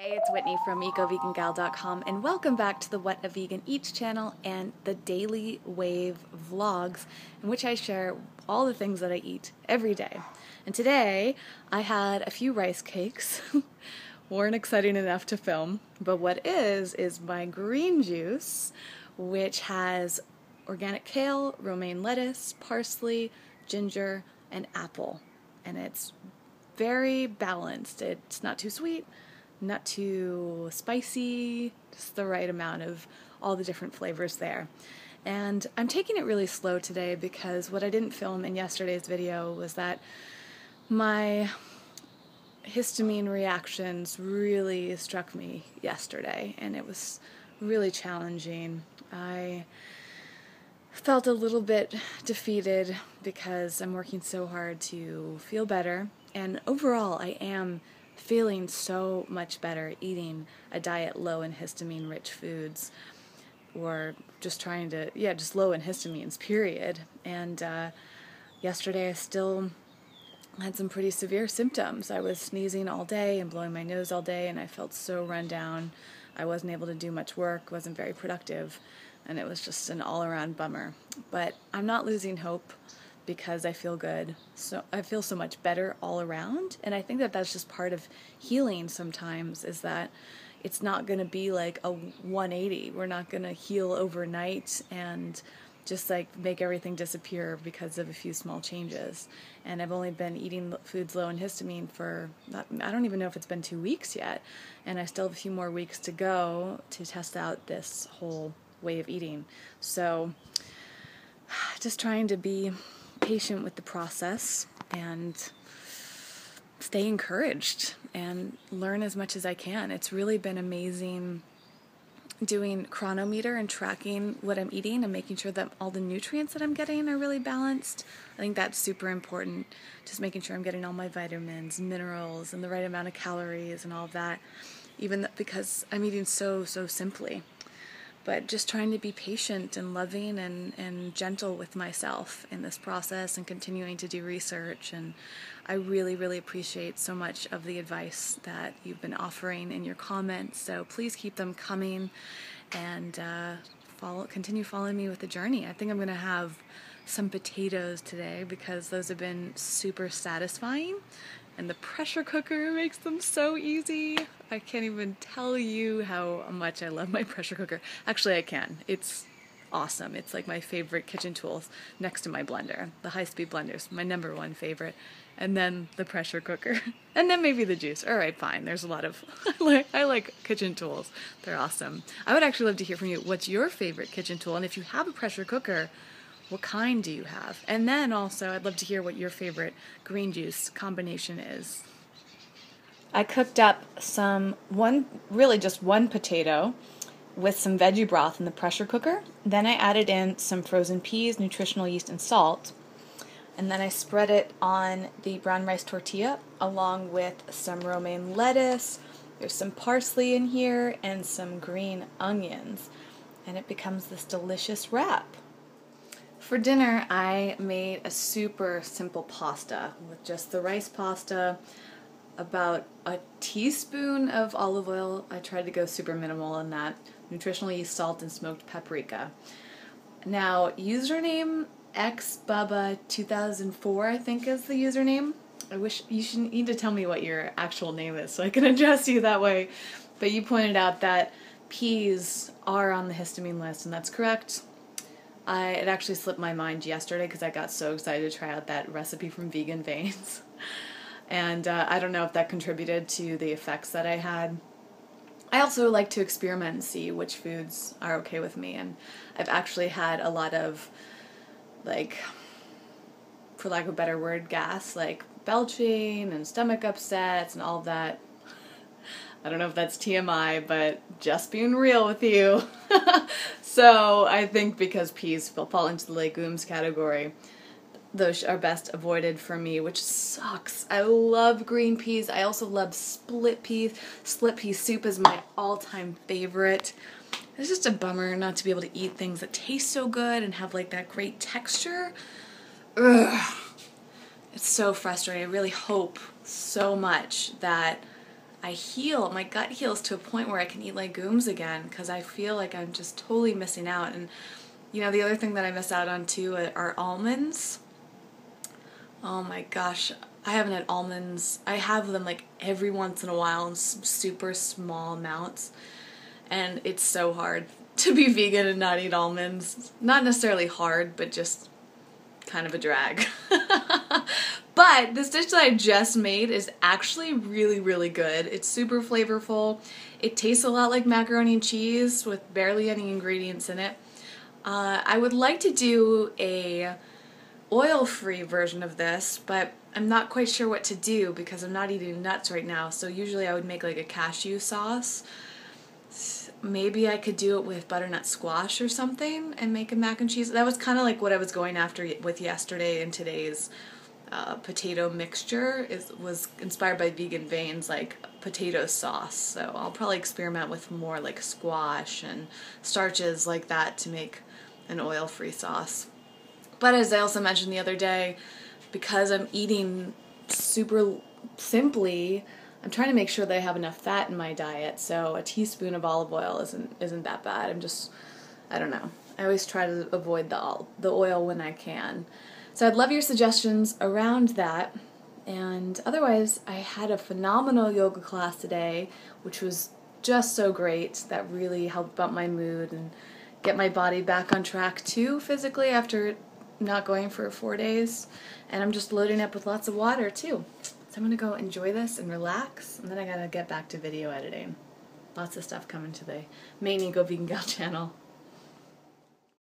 Hey, it's Whitney from EcoVeganGal.com, and welcome back to the What a Vegan Eats channel and the Daily Wave vlogs, in which I share all the things that I eat every day. And today, I had a few rice cakes. Weren't exciting enough to film, but what is my green juice, which has organic kale, romaine lettuce, parsley, ginger, and apple. And it's very balanced. It's not too sweet, not too spicy, just the right amount of all the different flavors there. And I'm taking it really slow today because what I didn't film in yesterday's video was that my histamine reactions really struck me yesterday, and it was really challenging. I felt a little bit defeated because I'm working so hard to feel better, and overall I am feeling so much better eating a diet low in histamine rich foods, or just trying to, just low in histamines, period. And yesterday I still had some pretty severe symptoms. I was sneezing all day and blowing my nose all day, and I felt so run down. I wasn't able to do much work, wasn't very productive, and it was just an all-around bummer. But I'm not losing hope because I feel good. So I feel so much better all around, and I think that that's just part of healing sometimes, is that it's not going to be like a 180. We're not going to heal overnight and just like make everything disappear because of a few small changes. And I've only been eating foods low in histamine for, I don't even know if it's been 2 weeks yet, and I still have a few more weeks to go to test out this whole way of eating. So just trying to be patient with the process and stay encouraged and learn as much as I can. It's really been amazing doing chronometer and tracking what I'm eating and making sure that all the nutrients that I'm getting are really balanced. I think that's super important, just making sure I'm getting all my vitamins, minerals, and the right amount of calories and all of that, even because I'm eating so simply. But just trying to be patient and loving and gentle with myself in this process, and continuing to do research. And I really appreciate so much of the advice that you've been offering in your comments. So please keep them coming, and continue following me with the journey. I think I'm going to have some potatoes today because those have been super satisfying. And the pressure cooker makes them so easy. I can't even tell you how much I love my pressure cooker. Actually, I can. It's awesome. It's like my favorite kitchen tools next to my blender. The high-speed blender's my #1 favorite. And then the pressure cooker. And then maybe the juice. All right, fine. There's a lot of... I like kitchen tools. They're awesome. I would actually love to hear from you. What's your favorite kitchen tool? And if you have a pressure cooker, what kind do you have? And then also, I'd love to hear what your favorite green juice combination is. I cooked up really just one potato with some veggie broth in the pressure cooker. Then I added in some frozen peas, nutritional yeast, and salt. And then I spread it on the brown rice tortilla along with some romaine lettuce. There's some parsley in here and some green onions. And it becomes this delicious wrap. For dinner, I made a super simple pasta with just the rice pasta, about a teaspoon of olive oil. I tried to go super minimal in that. Nutritional yeast, salt, and smoked paprika. Now, username xbubba2004, I think is the username. I wish you should need to tell me what your actual name is so I can address you that way. But you pointed out that peas are on the histamine list, and that's correct. It actually slipped my mind yesterday because I got so excited to try out that recipe from Vegan Veins. And I don't know if that contributed to the effects that I had. I also like to experiment and see which foods are okay with me. And I've actually had a lot of, like, for lack of a better word, gas, like belching and stomach upsets and all of that. I don't know if that's TMI, but just being real with you. So I think because peas fall into the legumes category, those are best avoided for me, which sucks. I love green peas. I also love split peas. Split pea soup is my all-time favorite. It's just a bummer not to be able to eat things that taste so good and have like that great texture. Ugh. It's so frustrating. I really hope so much that my gut heals to a point where I can eat legumes again, because I feel like I'm just totally missing out. And you know, the other thing that I miss out on too are almonds. Oh my gosh, I haven't had almonds. I have them like every once in a while in super small amounts, and it's so hard to be vegan and not eat almonds. Not necessarily hard, but just kind of a drag. But this dish that I just made is actually really, really good. It's super flavorful. It tastes a lot like macaroni and cheese with barely any ingredients in it. I would like to do a oil-free version of this, but I'm not quite sure what to do because I'm not eating nuts right now. So usually I would make like a cashew sauce. Maybe I could do it with butternut squash or something and make a mac and cheese. That was kind of like what I was going after with yesterday and today's potato mixture. Was inspired by Vegan Veins, like potato sauce. So I'll probably experiment with more like squash and starches like that to make an oil-free sauce. But as I also mentioned the other day, because I'm eating super simply, I'm trying to make sure that I have enough fat in my diet, so a teaspoon of olive oil isn't that bad. I don't know. I always try to avoid the oil when I can. So I'd love your suggestions around that. And otherwise, I had a phenomenal yoga class today, which was just so great. That really helped bump my mood and get my body back on track too, physically, after not going for 4 days. And I'm just loading up with lots of water too. So I'm going to go enjoy this and relax, and then I gotta get back to video editing. Lots of stuff coming to the main Ego Vegan Gal channel.